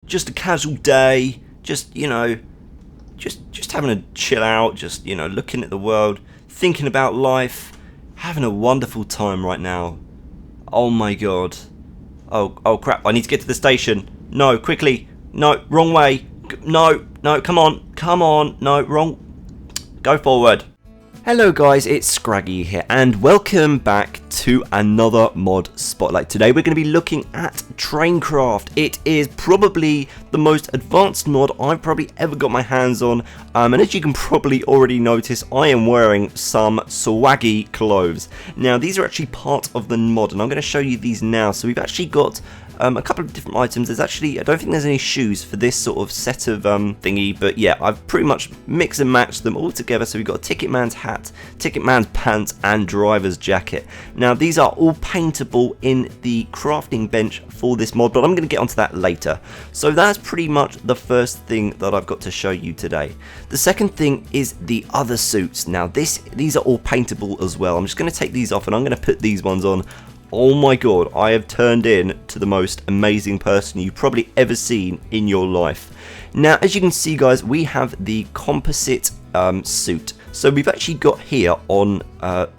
just a casual day, just, you know, just having a chill out, just, you know, looking at the world, thinking about life, having a wonderful time right now. Oh my god. Oh crap, I need to get to the station. No, quickly. No, wrong way. No, come on. No, wrong. Go forward. Hello guys, it's Scraggy here, and welcome back to another mod spotlight. Today we're going to be looking at TRAINCRAFT. It is probably the most advanced mod I've probably ever got my hands on, and as you can probably already notice, I am wearing some swaggy clothes. Now these are actually part of the mod, and I'm going to show you these now. So we've actually got a couple of different items. There's actually, I don't think there's any shoes for this sort of set of thingy, but yeah, I've pretty much mixed and matched them all together. So we've got a Ticket Man's hat, Ticket Man's pants, and driver's jacket. Now these are all paintable in the crafting bench for this mod, but I'm going to get onto that later. So that's pretty much the first thing that I've got to show you today. The second thing is the other suits. Now these are all paintable as well. I'm just going to take these off and I'm going to put these ones on. Oh my god, I have turned in to the most amazing person you've probably ever seen in your life. Now, as you can see guys, we have the composite suit. So we've actually got here on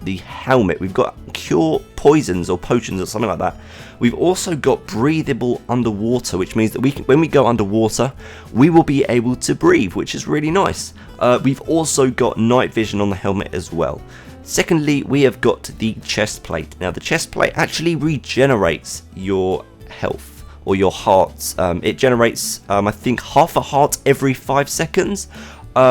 the helmet, we've got cure poisons or potions or something like that. We've also got breathable underwater, which means that when we go underwater, we will be able to breathe, which is really nice. We've also got night vision on the helmet as well. Secondly, we have got the chest plate. Now the chest plate actually regenerates your health or your hearts. It generates, I think, half a heart every 5 seconds,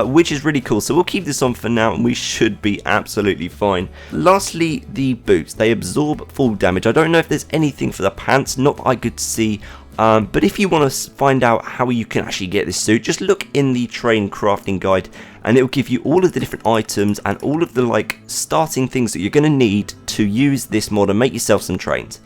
which is really cool. So we'll keep this on for now and we should be absolutely fine. Lastly, the boots. They absorb full damage. I don't know if there's anything for the pants, not that I could see. But if you want to find out how you can actually get this suit, just look in the train crafting guide and it will give you all of the different items and all of the like starting things that you're going to need to use this mod and make yourself some trains.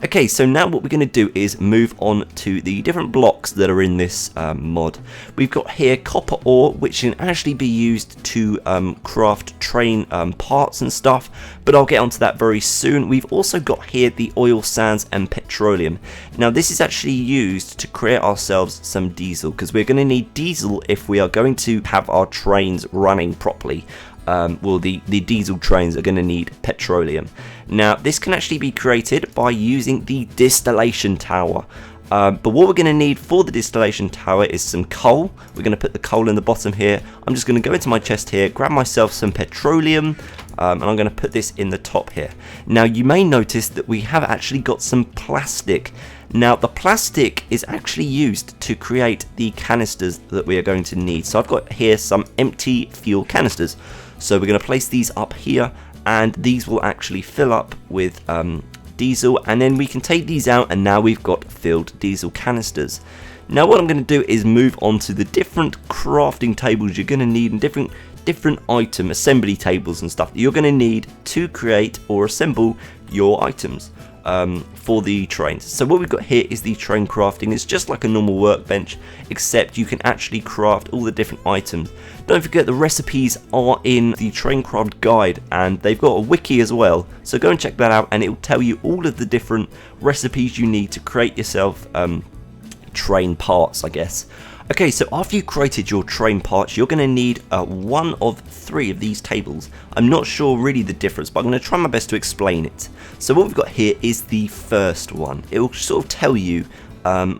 Okay, so now what we're going to do is move on to the different blocks that are in this mod. We've got here copper ore, which can actually be used to craft train parts and stuff, but I'll get onto that very soon. We've also got here the oil sands and petroleum. Now this is actually used to create ourselves some diesel, because we're going to need diesel if we are going to have our trains running properly. Well, the diesel trains are going to need petroleum. Now this can actually be created by using the distillation tower, but what we're going to need for the distillation tower is some coal. We're going to put the coal in the bottom here. I'm just going to go into my chest here, grab myself some petroleum, and I'm going to put this in the top here. Now you may notice that we have actually got some plastic. Now the plastic is actually used to create the canisters that we are going to need. So I've got here some empty fuel canisters. So we're going to place these up here and these will actually fill up with diesel, and then we can take these out and now we've got filled diesel canisters. Now what I'm going to do is move on to the different crafting tables you're going to need and different item assembly tables and stuff that you're going to need to create or assemble your items for the trains. So what we've got here is the train crafting. It's just like a normal workbench, except you can actually craft all the different items. Don't forget the recipes are in the TRAINCRAFT guide and they've got a wiki as well, so go and check that out and it will tell you all of the different recipes you need to create yourself train parts, I guess. Okay, so after you've created your train parts, you're going to need one of 3 of these tables. I'm not sure really the difference, but I'm going to try my best to explain it. So what we've got here is the first one. It will sort of tell you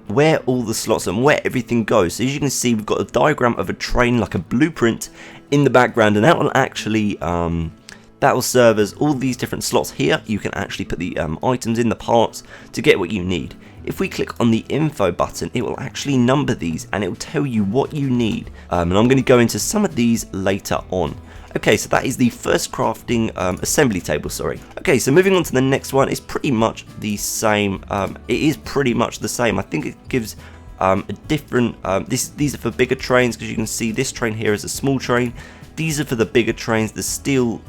where all the slots and where everything goes. So as you can see, we've got a diagram of a train, like a blueprint in the background, and that will actually that will serve as all these different slots here. You can actually put the items in, the parts, to get what you need. If we click on the info button, it will actually number these and it will tell you what you need. And I'm going to go into some of these later on. Okay, so that is the first crafting assembly table, sorry. Okay, so moving on to the next one, it's pretty much the same. It is pretty much the same. I think it gives a different, these are for bigger trains, because you can see this train here is a small train. These are for the bigger trains, the steel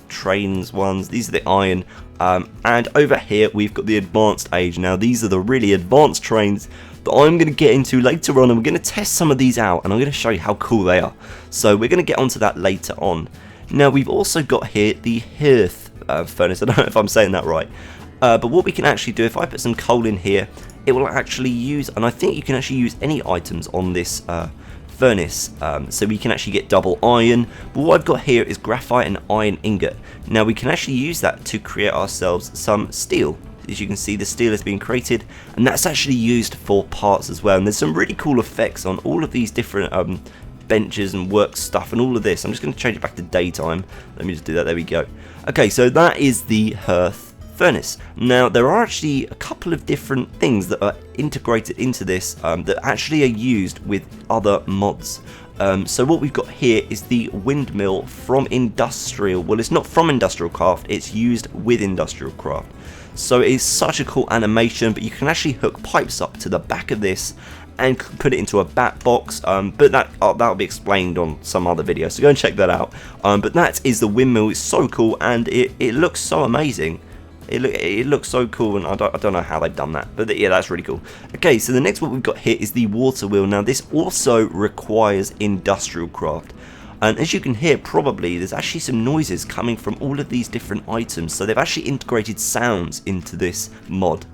trains ones, these are the iron, and over here we've got the advanced age. Now these are the really advanced trains that I'm going to get into later on, and we're going to test some of these out and I'm going to show you how cool they are. So we're going to get onto that later on. Now we've also got here the Hearth Furnace. I don't know if I'm saying that right, but what we can actually do, if I put some coal in here, it will actually use, and I think you can actually use any items on this furnace, so we can actually get double iron. But what I've got here is graphite and iron ingot. Now we can actually use that to create ourselves some steel. As you can see, the steel is being created, and that's actually used for parts as well. And there's some really cool effects on all of these different benches and work stuff and all of this. I'm just going to change it back to daytime. Let me just do that. There we go. Okay, so that is the Hearth Furnace. Now there are actually a couple of different things that are integrated into this that actually are used with other mods. So what we've got here is the Windmill from Industrial. Well, it's not from Industrial Craft, it's used with Industrial Craft. So it's such a cool animation, but you can actually hook pipes up to the back of this and put it into a bat box, but that'll be explained on some other video, so go and check that out. But that is the Windmill. It's so cool, and it looks so amazing. It looks so cool, and I don't know how they've done that, but yeah, that's really cool. Okay, so the next one we've got here is the water wheel. Now this also requires Industrial Craft, and as you can hear, probably there's actually some noises coming from all of these different items, so they've actually integrated sounds into this mod.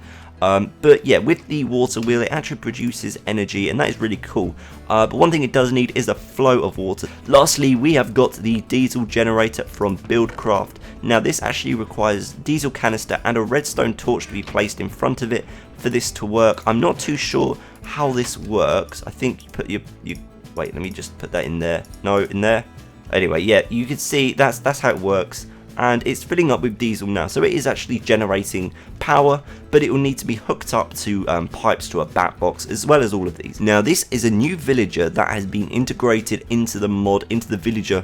But yeah, with the water wheel, it actually produces energy, and that is really cool. But one thing it does need is a flow of water. Lastly, we have got the diesel generator from Buildcraft. Now this actually requires diesel canister and a redstone torch to be placed in front of it for this to work. I'm not too sure how this works. I think you put your wait, let me just put that in there. No, in there. Anyway, yeah, you can see that's how it works. And it's filling up with diesel now, so it is actually generating power, but it will need to be hooked up to pipes to a bat box, as well as all of these. Now this is a new villager that has been integrated into the mod, into the villager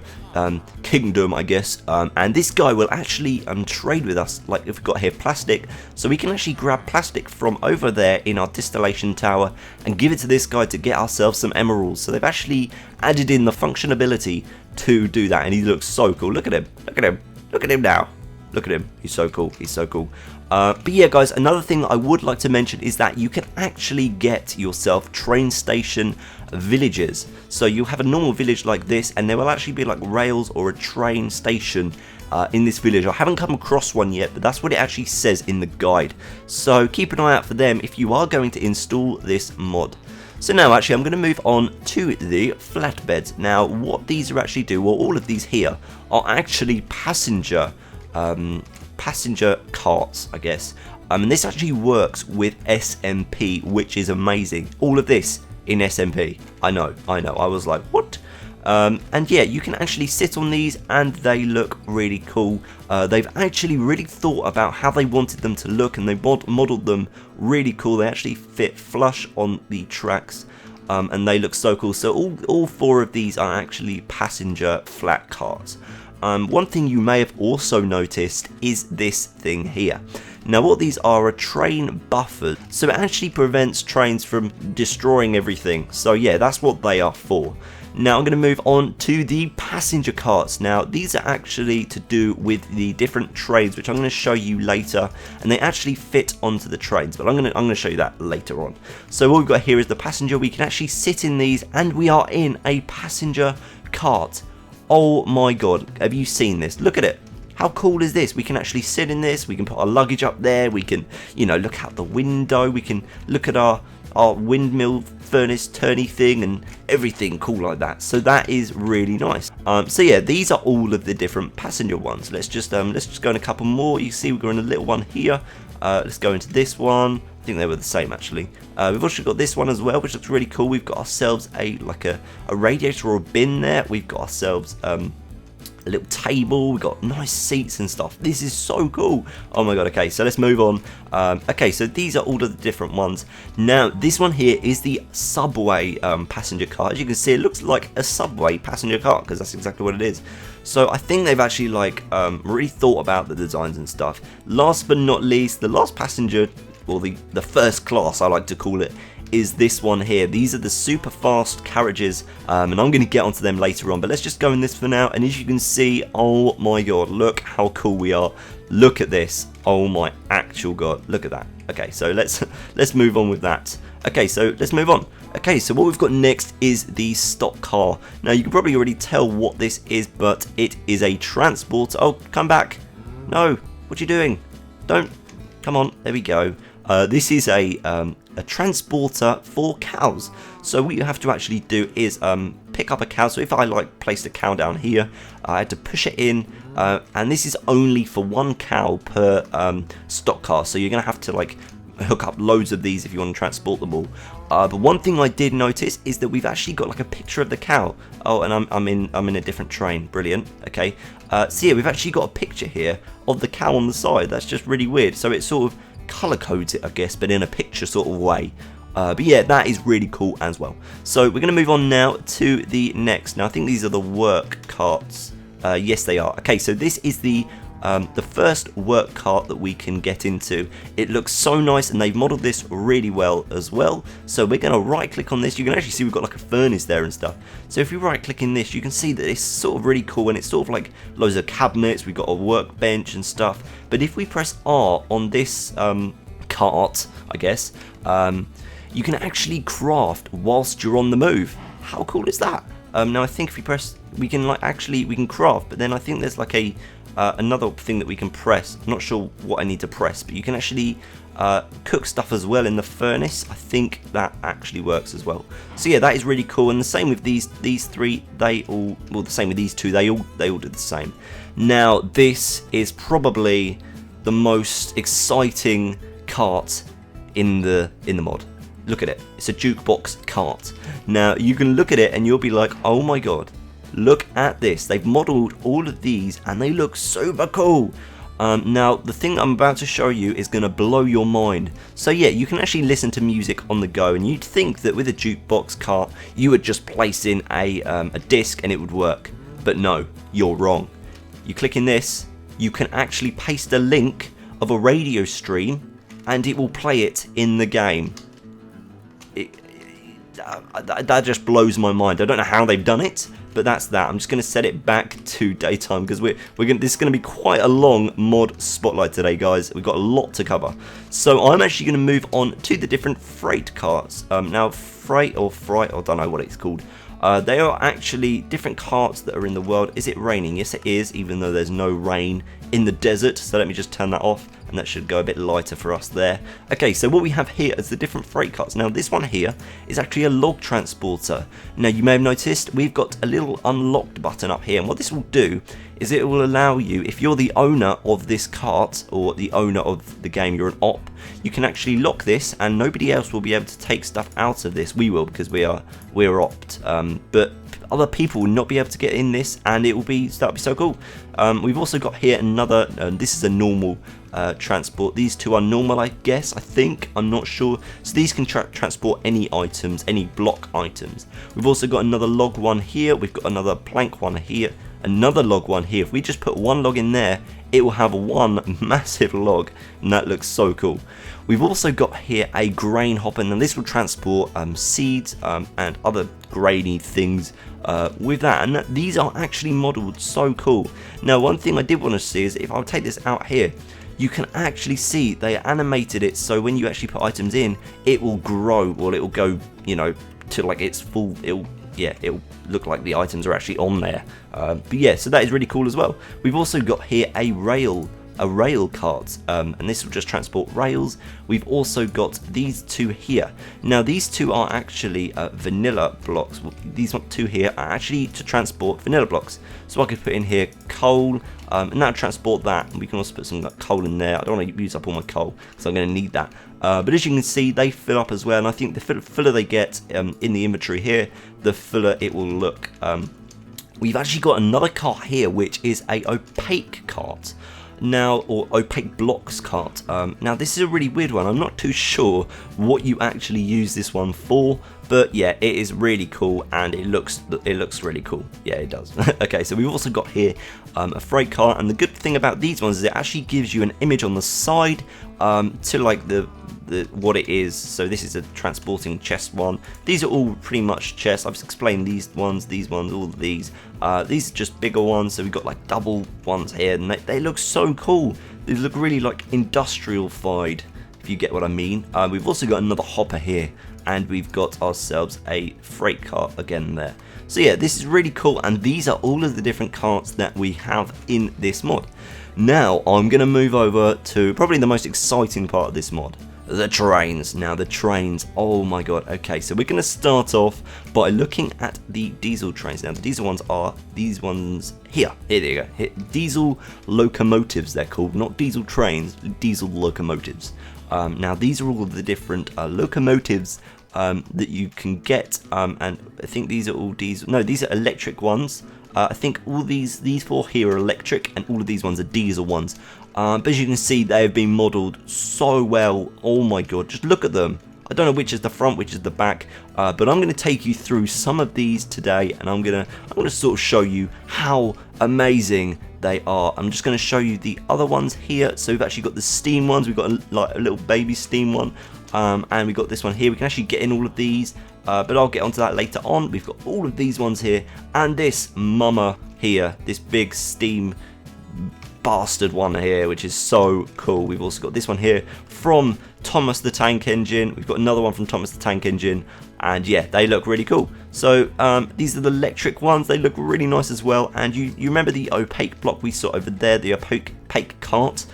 kingdom, I guess, and this guy will actually trade with us. Like if we've got here plastic, so we can actually grab plastic from over there in our distillation tower and give it to this guy to get ourselves some emeralds. So they've actually added in the functionality to do that, and he looks so cool. Look at him, look at him. Look at him now. Look at him. He's so cool. He's so cool. But yeah, guys, another thing I would like to mention is that you can actually get yourself train station villages. So you have a normal village like this, and there will actually be like rails or a train station in this village. I haven't come across one yet, but that's what it actually says in the guide. So keep an eye out for them if you are going to install this mod. So now actually I'm going to move on to the flatbeds. Now what these are actually do, well, all of these here are actually passenger carts, I guess. And this actually works with SMP, which is amazing. All of this in SMP. I know. I was like, what? And yeah, you can actually sit on these, and they look really cool. They've actually really thought about how they wanted them to look, and they modeled them really cool. They actually fit flush on the tracks, and they look so cool. So all four of these are actually passenger flat carts. One thing you may have also noticed is this thing here. Now what these are train buffers, so it actually prevents trains from destroying everything. So yeah, that's what they are for. Now I'm going to move on to the passenger carts. Now these are actually to do with the different trains, which I'm going to show you later, and they actually fit onto the trains, but I'm going to show you that later on. So what we've got here is the passenger. We can actually sit in these, and we are in a passenger cart. Oh my god, have you seen this? Look at it. How cool is this? We can actually sit in this, we can put our luggage up there, we can, you know, look out the window, we can look at our windmill furnace turny thing and everything cool like that. So that is really nice. So yeah, these are all of the different passenger ones. Let's just go in a couple more. You see we've got in a little one here. Let's go into this one. I think they were the same actually. We've also got this one as well, which looks really cool. We've got ourselves a radiator or a bin there. We've got ourselves a little table. We've got nice seats and stuff. This is so cool. Oh my god. Okay, so let's move on. Okay, so these are all of the different ones. Now this one here is the subway passenger car. As you can see, it looks like a subway passenger car, because that's exactly what it is. So I think they've actually really thought about the designs and stuff. Last but not least, the last passenger, or the first class I like to call it, is this one here. These are the Superfast Carriages, and I'm going to get onto them later on, but let's just go in this for now. And as you can see, oh my god, look how cool we are. Look at this. Oh my actual god, look at that. Okay, so let's move on with that. Okay, so let's move on. Okay, so what we've got next is the stock car. Now you can probably already tell what this is, but it is a transporter. Oh, come back. No, what are you doing? Don't. Come on, there we go. This is a a transporter for cows. So what you have to actually do is pick up a cow. So if I like placed a cow down here, I had to push it in, and this is only for one cow per stock car. So you're gonna have to like hook up loads of these if you want to transport them all. But one thing I did notice is that we've actually got like a picture of the cow. Oh, and I'm in a different train. Brilliant. Okay. So yeah, we've actually got a picture here of the cow on the side. That's just really weird. So it sort of color codes it, I guess, but in a picture sort of way. But yeah, that is really cool as well. So we're going to move on now to the next. Now I think these are the work carts. Yes, they are. Okay, so this is the first work cart that we can get into. It looks so nice, and they've modeled this really well as well. So we're going to right click on this. You can actually see we've got like a furnace there and stuff. So if you right click in this, you can see that it's sort of really cool, and it's sort of like loads of cabinets. We've got a workbench and stuff. But if we press R on this cart, I guess, you can actually craft whilst you're on the move. How cool is that? Now I think if we press, we can craft, but then I think there's like a another thing that we can press. I'm not sure what I need to press, but you can actually cook stuff as well in the furnace. I think that actually works as well. So yeah, that is really cool. And the same with these three, they all, well, the same with these two, they all do the same. Now this is probably the most exciting cart in the mod. Look at it. It's a Jukebox Cart. Now you can look at it and you'll be like, oh my god, look at this. They've modeled all of these and they look super cool. Now the thing I'm about to show you is going to blow your mind. So yeah, you can actually listen to music on the go, and you'd think that with a Jukebox Cart you would just place in a disc and it would work. But no, you're wrong. You click in this, you can actually paste a link of a radio stream and it will play it in the game. That just blows my mind. I don't know how they've done it, but that's that. I'm just going to set it back to daytime because this is going to be quite a long mod spotlight today, guys. We've got a lot to cover. So I'm actually going to move on to the different freight carts. Now freight, I don't know what it's called. They are actually different carts that are in the world. Is it raining? Yes, it is, even though there's no rain in the desert. So let me just turn that off, and that should go a bit lighter for us there. Okay, so what we have here is the different freight carts. Now this one here is actually a log transporter. Now you may have noticed we've got a little unlocked button up here, and what this will do is it will allow you, if you're the owner of this cart or the owner of the game, you're an op, you can actually lock this and nobody else will be able to take stuff out of this. We will, because we're opt, but other people will not be able to get in this, and that'll be so cool. We've also got here another, this is a normal transport. These two are normal, I guess, I think, I'm not sure. So these can transport any items, any block items. We've also got another log one here, we've got another plank one here, another log one here. If we just put one log in there, it will have one massive log, and that looks so cool. We've also got here a grain hopper, and this will transport seeds and other grainy things with that, and these are actually modelled so cool. Now one thing I did want to see is if I take this out here, you can actually see they animated it so when you actually put items in, it will grow, or it will go, you know, to like its full, it'll look like the items are actually on there. But yeah, so that is really cool as well. We've also got here a rail cart, and this will just transport rails. We've also got these two here. Now these two are actually vanilla blocks. These two here are actually to transport vanilla blocks. So I could put in here coal, and that'll transport that. And we can also put some coal in there. I don't want to use up all my coal, so I'm going to need that. But as you can see, they fill up as well, and I think the fuller they get in the inventory here, the fuller it will look. We've actually got another cart here, which is a opaque cart. Now, or opaque blocks cart. Now this is a really weird one. I'm not too sure what you actually use this one for, but yeah, it is really cool, and it looks really cool. Yeah, it does. Okay, so we've also got here a freight cart, and the good thing about these ones is it actually gives you an image on the side to like the what it is. So this is a transporting chest one. These are all pretty much chests. I've just explained these ones, all of these. These are just bigger ones, so we've got like double ones here, and they look so cool. They look really like industrial-fied, if you get what I mean. We've also got another hopper here, and we've got ourselves a freight cart again there. So yeah, this is really cool, and these are all of the different carts that we have in this mod. Now I'm going to move over to probably the most exciting part of this mod. the trains. Now the trains, oh my god. Okay, so we're going to start off by looking at the diesel trains. Now the diesel ones are these ones here. Here they go. Here, diesel locomotives they're called, not diesel trains, diesel locomotives. Now these are all of the different locomotives that you can get, and I think these are all diesel. No, these are electric ones. I think all these four here are electric, and all of these ones are diesel ones. But as you can see, they have been modelled so well. Oh my god, just look at them. I don't know which is the front, which is the back, but I'm going to take you through some of these today, and I'm going to sort of show you how amazing they are. I'm just going to show you the other ones here. So we've actually got the steam ones. We've got like a little baby steam one, and we've got this one here. We can actually get in all of these. But I'll get onto that later on. We've got all of these ones here, and this mama here, this big steam bastard one here, which is so cool. We've also got this one here from Thomas the Tank Engine. We've got another one from Thomas the Tank Engine, and yeah, they look really cool. So these are the electric ones. They look really nice as well. And you remember the opaque block we saw over there, the opaque cart?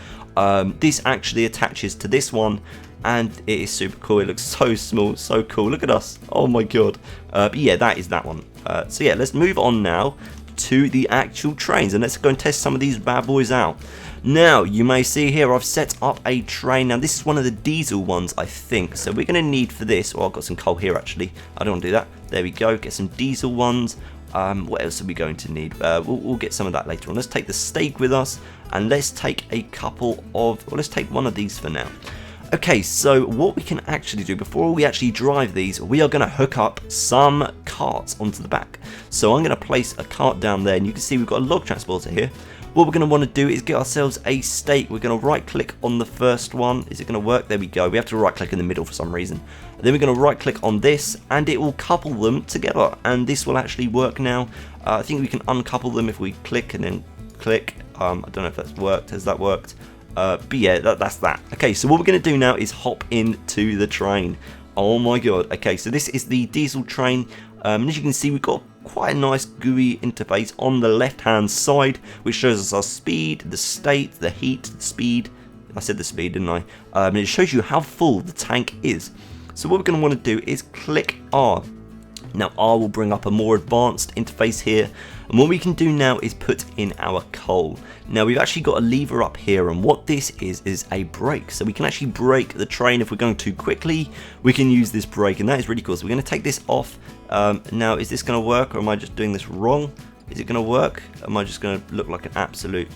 This actually attaches to this one, and it is super cool. It looks so small, so cool. Look at us. Oh my god. But yeah, that is that one. So yeah, let's move on now to the actual trains, and let's go and test some of these bad boys out. Now, you may see here I've set up a train. Now, this is one of the diesel ones, I think. So we're going to need for this, I've got some coal here actually. I don't want to do that. There we go. Get some diesel ones. What else are we going to need? We'll get some of that later on. Let's take the stake with us, and let's take a couple of, well, let's take one of these for now. Okay, so what we can actually do before we actually drive these, we are going to hook up some carts onto the back. So I'm going to place a cart down there, and you can see we've got a log transporter here. What we're going to want to do is get ourselves a stake. We're going to right click on the first one. Is it going to work? There we go. We have to right click in the middle for some reason. And then we're going to right click on this, and it will couple them together, and this will actually work now. I think we can uncouple them if we click and then click. I don't know if that's worked. Has that worked? But yeah, that's that. Okay, so what we're going to do now is hop into the train. Oh my god. Okay, so this is the diesel train. And as you can see, we've got quite a nice GUI interface on the left hand side, which shows us our speed, the state, the heat, the speed. I said the speed, didn't I? And it shows you how full the tank is. So what we're going to want to do is click R. Now R will bring up a more advanced interface here, and what we can do now is put in our coal. Now we've actually got a lever up here, and what this is a brake, so we can actually brake the train if we're going too quickly. We can use this brake, and that is really cool. So we're going to take this off. Now is this going to work, or am I just doing this wrong? Is it going to work? Am I just going to look like an absolute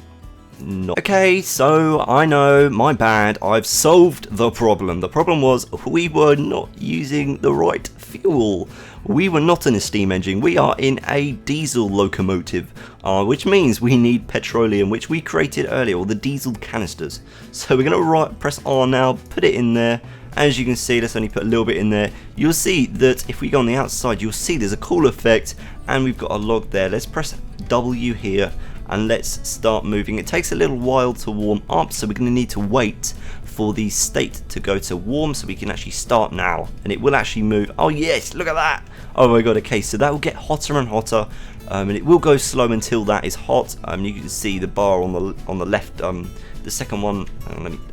not? Okay, so I know, my bad, I've solved the problem. The problem was we were not using the right fuel. We were not in a steam engine, we are in a diesel locomotive, which means we need petroleum, which we created earlier, or the diesel canisters. So we're going to press R now, put it in there. As you can see, let's only put a little bit in there. You'll see that if we go on the outside, you'll see there's a cool effect, and we've got a log there. Let's press W here, and let's start moving. It takes a little while to warm up, so we're going to need to wait for the state to go to warm so we can actually start now, and it will actually move. Oh yes, look at that. Oh my god. Okay, so that will get hotter and hotter, and it will go slow until that is hot. You can see the bar on the left, the second one.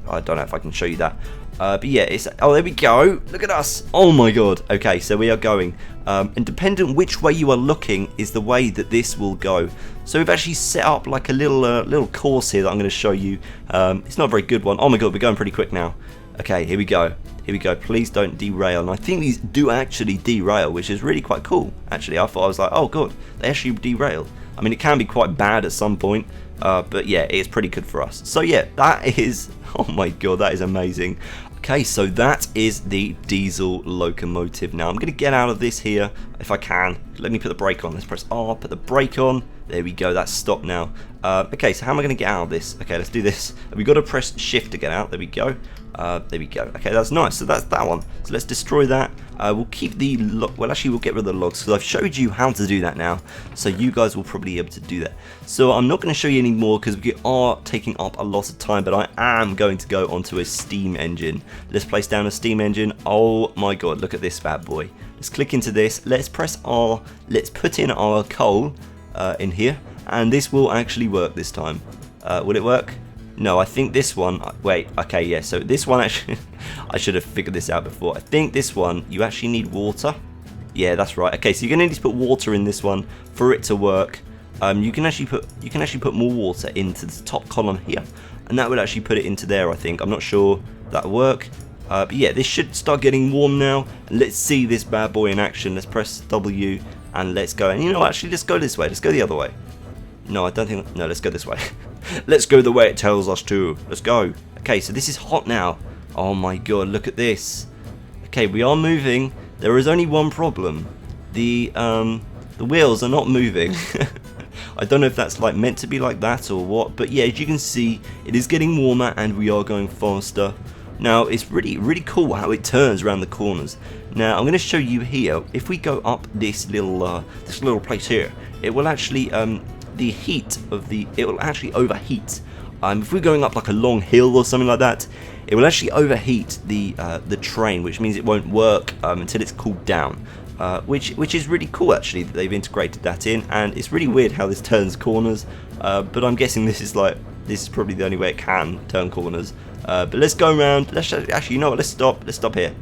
I don't know if I can show you that. But yeah, oh, there we go. Look at us. Oh my god. Okay, so we are going. And dependent which way you are looking is the way that this will go. So we've actually set up like a little course here that I'm going to show you. It's not a very good one. Oh my god, we're going pretty quick now. Okay, here we go. Here we go. Please don't derail. And I think these do actually derail, which is really quite cool. Actually, I was like, oh god, they actually derail. I mean, it can be quite bad at some point. But yeah, it's pretty good for us. So yeah, that is, oh my god, that is amazing. Okay, so that is the diesel locomotive. Now I'm going to get out of this here if I can. Let me put the brake on. Let's press R, put the brake on. There we go, that's stopped now. Okay, so how am I going to get out of this? Okay, let's do this. We've got to press shift to get out. There we go. There we go. Okay, that's nice. So that's that one. So let's destroy that. We'll keep the well, actually we'll get rid of the logs because I've showed you how to do that now, so you guys will probably be able to do that. So I'm not going to show you anymore because we are taking up a lot of time, but I am going to go onto a steam engine. Let's place down a steam engine. Oh my god, look at this bad boy. Let's click into this. Let's press R. Let's put in our coal in here, and this will actually work this time. Will it work? No, I think this one, wait, okay, yeah, so this one actually, I should have figured this out before. I think this one, you actually need water. Yeah, that's right. Okay, so you're gonna need to put water in this one for it to work. You can actually put more water into the top column here, and that would actually put it into there. I think. I'm not sure that'll work. But yeah, this should start getting warm now. Let's see this bad boy in action. Let's press W and let's go. And you know, actually, let's go this way. Let's go the other way. No, I don't think. No, let's go this way. Let's go the way it tells us to. Let's go. Okay, so this is hot now. Oh my god, look at this. Okay, we are moving. There is only one problem. The wheels are not moving. I don't know if that's like meant to be like that or what, but yeah, as you can see, it is getting warmer and we are going faster. Now, it's really cool how it turns around the corners. Now, I'm going to show you here. If we go up this little place here, it will actually the heat of it will actually overheat. If we're going up like a long hill or something like that, it will actually overheat the train, which means it won't work until it's cooled down. Which is really cool actually that they've integrated that in, and it's really weird how this turns corners. But I'm guessing this is probably the only way it can turn corners. But let's go around. Let's actually, you know what? Let's stop here.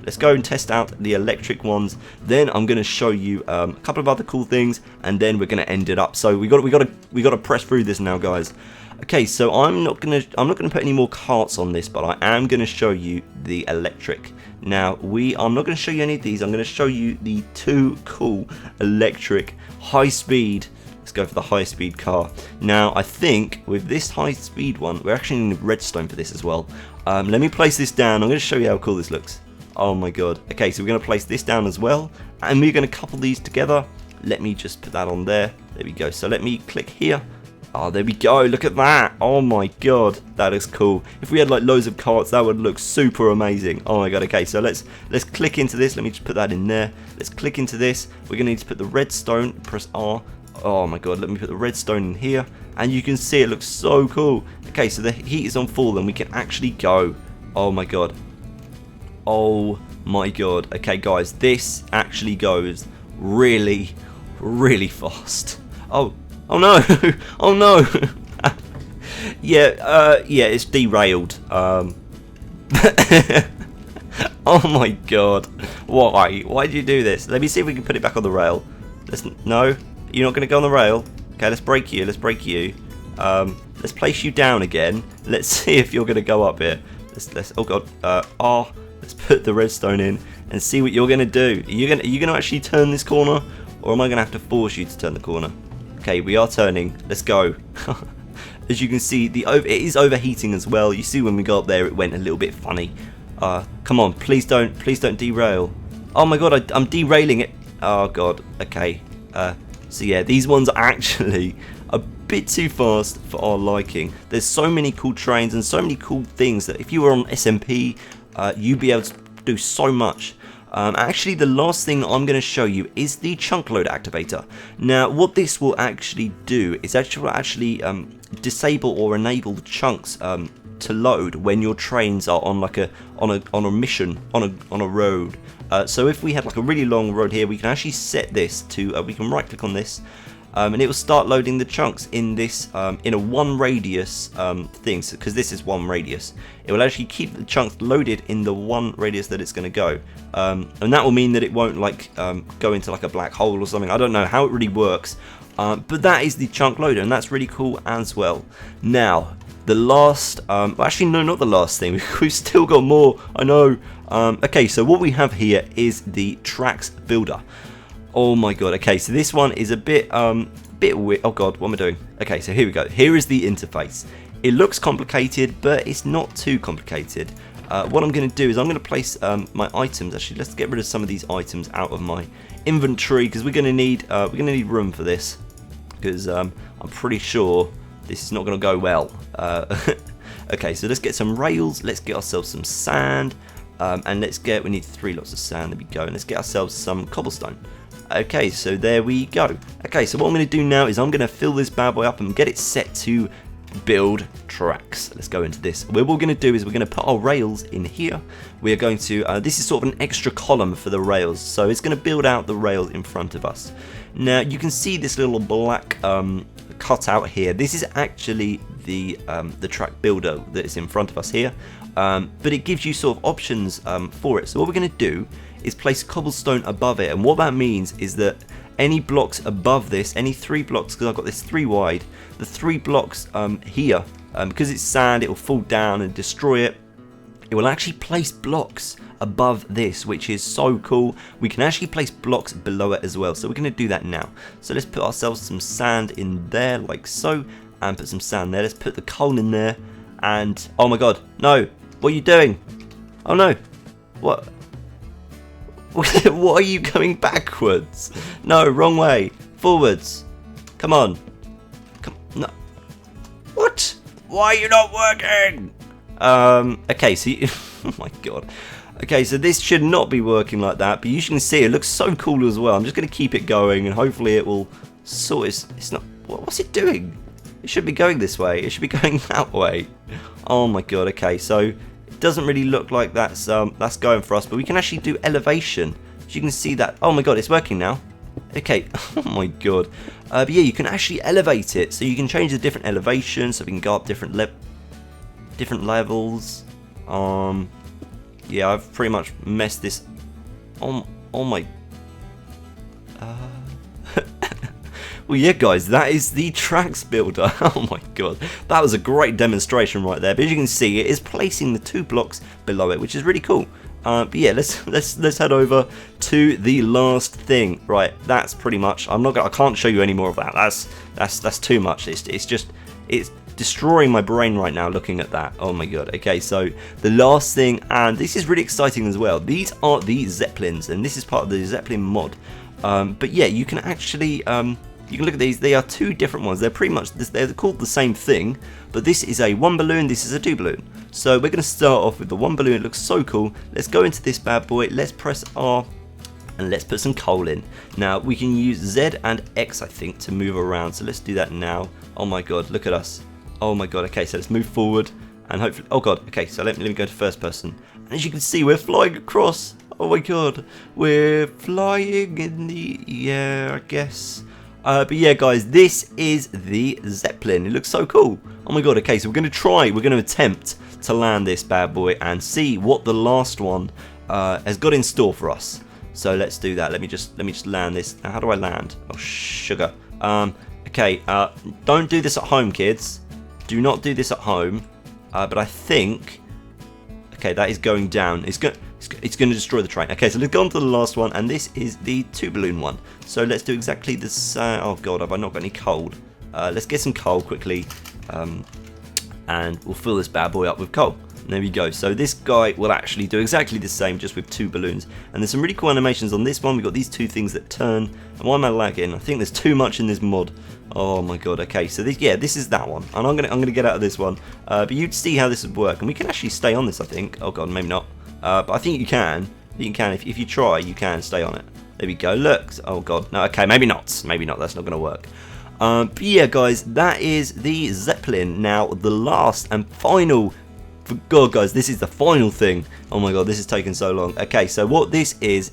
Let's go and test out the electric ones. Then I'm going to show you a couple of other cool things, and then we're going to end it up. So we got to press through this now, guys. Okay, so I'm not gonna put any more carts on this, but I am gonna show you the electric. Now I'm not gonna show you any of these. I'm gonna show you the two cool electric high speed. Let's go for the high speed car. Now I think with this high speed one, we're actually going to need redstone for this as well. Let me place this down. I'm gonna show you how cool this looks. Oh my god. Okay, so we're gonna place this down as well, and we're gonna couple these together. Let me just put that on there. There we go. So let me click here. Oh, there we go. Look at that. Oh my god, that is cool. If we had like loads of carts, that would look super amazing. Oh my god. Okay, so let's click into this. Let me just put that in there. Let's click into this. We're gonna need to put the redstone. Press R. Oh my god. Let me put the redstone in here, and you can see it looks so cool. Okay, so the heat is on full, and we can actually go. Oh my god. Oh my god. Okay, guys, this actually goes really, really fast. Oh no! Oh no! yeah, it's derailed. Oh my god! Why? Why did you do this? Let me see if we can put it back on the rail. No, you're not going to go on the rail. Okay, let's break you. Let's break you. Let's place you down again. Let's see if you're going to go up here. Oh god. Let's put the redstone in and see what you're going to do. Are you going to actually turn this corner, or am I going to have to force you to turn the corner? Okay, we are turning. Let's go. As you can see, it is overheating as well. You see when we got up there, it went a little bit funny. Come on, please don't derail. Oh my god, I'm derailing it. Oh god. Okay. So yeah, these ones are actually a bit too fast for our liking. There's so many cool trains and so many cool things that if you were on SMP, you'd be able to do so much. Actually, the last thing I'm going to show you is the chunk load activator. Now, what this will actually do is actually disable or enable the chunks to load when your trains are on like on a mission on a road. So if we had like a really long road here, we can actually set this to we can right click on this. And it will start loading the chunks in this in a one radius thing, because this is one radius. It will actually keep the chunks loaded in the one radius that it's going to go, and that will mean that it won't like go into like a black hole or something. I don't know how it really works, but that is the chunk loader, and that's really cool as well. Now the last, actually no, not the last thing. We've still got more. I know. Okay, so what we have here is the tracks builder. Oh my god. Okay, so this one is a bit weird. Oh god, what am I doing? Okay, so here we go. Here is the interface. It looks complicated, but it's not too complicated. What I'm going to do is I'm going to place my items. Actually, let's get rid of some of these items out of my inventory, because we're going to need room for this, because I'm pretty sure this is not going to go well. Okay, so let's get some rails. Let's get ourselves some sand, and we need 3 lots of sand. There we go. And let's get ourselves some cobblestone. Okay, so there we go. Okay, so what I'm going to do now is I'm going to fill this bad boy up and get it set to build tracks. Let's go into this. What we're going to do is we're going to put our rails in here. We are going to, this is sort of an extra column for the rails, so it's going to build out the rails in front of us. Now you can see this little black cutout here. This is actually the track builder that is in front of us here. but it gives you sort of options for it. So what we're going to do is place cobblestone above it, and what that means is that any blocks above this, any 3 blocks, because I've got this 3 wide, the 3 blocks here, because it's sand, it will fall down and destroy it. It will actually place blocks above this, which is so cool. We can actually place blocks below it as well, so we're going to do that now. So let's put ourselves some sand in there like so, and put some sand there. Let's put the coal in there, and oh my god, no, what are you doing? Oh no, what? What are you going backwards? No, wrong way, forwards. Come on, no. What? Why are you not working? Okay, so you, oh my god. Okay, so this should not be working like that, but you can see it looks so cool as well. I'm just going to keep it going, and hopefully it will sort. It's not. What's it doing? It should be going this way. It should be going that way. Oh my god. Okay, so it doesn't really look like that's going for us, but we can actually do elevation. As you can see that. Oh my god, it's working now. Okay. Oh my god. But yeah, you can actually elevate it, so you can change the different elevations, so we can go up different levels. Yeah, I've pretty much messed this. Oh my. Well, yeah, guys, that is the tracks builder. Oh my god, that was a great demonstration right there. But as you can see, it is placing the 2 blocks below it, which is really cool. But yeah, let's head over to the last thing. Right, that's pretty much. I can't show you any more of that. That's too much. It's destroying my brain right now looking at that. Oh my god. Okay, so the last thing, and this is really exciting as well. These are the Zeppelins, and this is part of the Zeppelin mod. But yeah, you can actually you can look at these. They are 2 different ones. They're pretty much they're called the same thing, but this is a 1 balloon, this is a 2 balloon. So we're going to start off with the 1 balloon. It looks so cool. Let's go into this bad boy. Let's press R, and let's put some coal in. Now we can use Z and X, I think, to move around. So let's do that now. Oh my god, look at us. Oh my god. Okay, so let's move forward, and hopefully. Oh god. Okay, so let me go to first person. And as you can see, we're flying across. Oh my god, we're flying in the air, I guess. But yeah, guys, this is the Zeppelin. It looks so cool. Oh my god. Okay, so we're going to attempt to land this bad boy and see what the last one has got in store for us. So let's do that. Let me just land this. Now, how do I land? Oh sugar. Okay. Don't do this at home, kids. Do not do this at home. But I think. Okay, that is going down. It's going to destroy the train. Okay, so let's go on to the last one, and this is the 2 balloon one. So let's do exactly the same. Oh god, have I not got any coal? Let's get some coal quickly, and we'll fill this bad boy up with coal. There we go. So this guy will actually do exactly the same, just with 2 balloons. And there's some really cool animations on this one. We've got these 2 things that turn. And why am I lagging? I think there's too much in this mod. Oh my god. Okay, so this is that one, and I'm gonna get out of this one. But you'd see how this would work, and we can actually stay on this, I think. Oh god, maybe not. But I think you can. If you try, you can stay on it. There we go. Look. Oh god. No. Okay. Maybe not. Maybe not. That's not going to work. But yeah, guys, that is the Zeppelin. Now the last and final. For God, guys, this is the final thing. Oh my god, this is taking so long. Okay, so what this is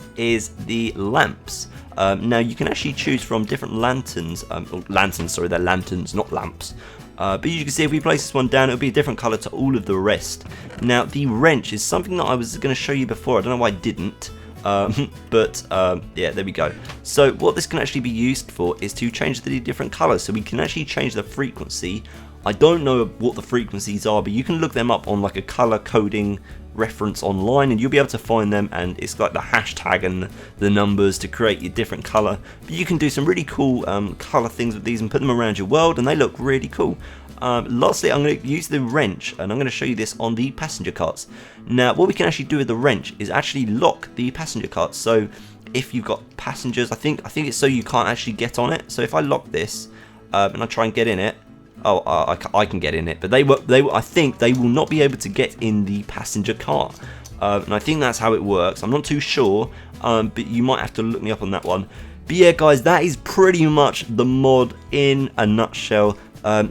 the lamps. Now you can actually choose from different lanterns. Lanterns. Sorry, they're lanterns, not lamps. But you can see if we place this one down, it'll be a different colour to all of the rest. Now, the wrench is something that I was going to show you before. I don't know why I didn't. Yeah, there we go. So what this can actually be used for is to change the different colours. So we can actually change the frequency. I don't know what the frequencies are, but you can look them up on like a colour coding reference online, and you'll be able to find them, and it's like the hashtag and the numbers to create your different colour. But you can do some really cool colour things with these and put them around your world, and they look really cool. Lastly, I'm going to use the wrench, and I'm going to show you this on the passenger carts. Now, what we can actually do with the wrench is actually lock the passenger carts. So if you've got passengers, I think it's so you can't actually get on it. So if I lock this and I try and get in it, I can get in it, but I think they will not be able to get in the passenger car, and I think that's how it works. I'm not too sure, but you might have to look me up on that one. But yeah, guys, that is pretty much the mod in a nutshell.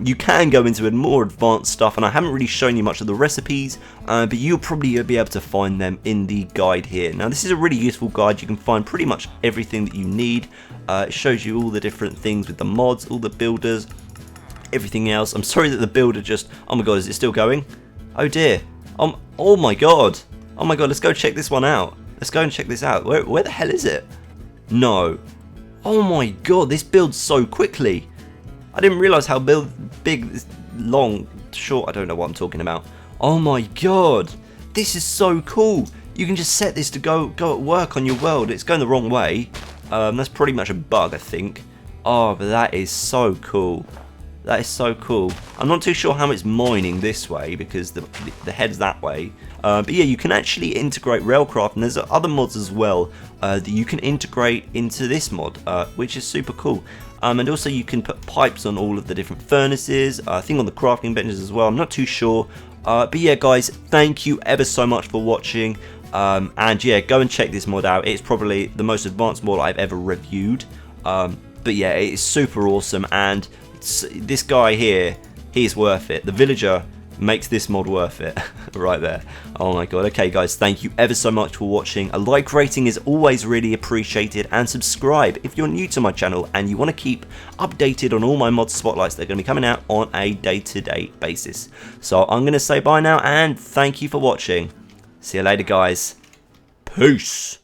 You can go into more advanced stuff, and I haven't really shown you much of the recipes, but you'll probably be able to find them in the guide here. Now, this is a really useful guide. You can find pretty much everything that you need. It shows you all the different things with the mods, all the builders, everything else. I'm sorry that the builder just... Oh my god, is it still going? Oh dear. Oh my god. Oh my god, let's go check this one out. Let's go and check this out. Where the hell is it? No. Oh my god, this builds so quickly. I didn't realise how big, long, short, I don't know what I'm talking about. Oh my god. This is so cool. You can just set this to go at work on your world. It's going the wrong way. That's pretty much a bug, I think. Oh, but that is so cool. That is so cool. I'm not too sure how it's mining this way because the head's that way. But yeah, you can actually integrate Railcraft, and there's other mods as well that you can integrate into this mod, which is super cool. And also you can put pipes on all of the different furnaces, I think on the crafting benches as well, I'm not too sure. But yeah guys, thank you ever so much for watching. And yeah, go and check this mod out. It's probably the most advanced mod I've ever reviewed. But yeah, it's super awesome, and this guy here, he's worth it. The villager makes this mod worth it right there. Oh my god. Okay guys, thank you ever so much for watching. A like rating is always really appreciated, and subscribe if you're new to my channel and you want to keep updated on all my mod spotlights that are going to be coming out on a day-to-day basis. So I'm going to say bye now, and thank you for watching. See you later guys. Peace.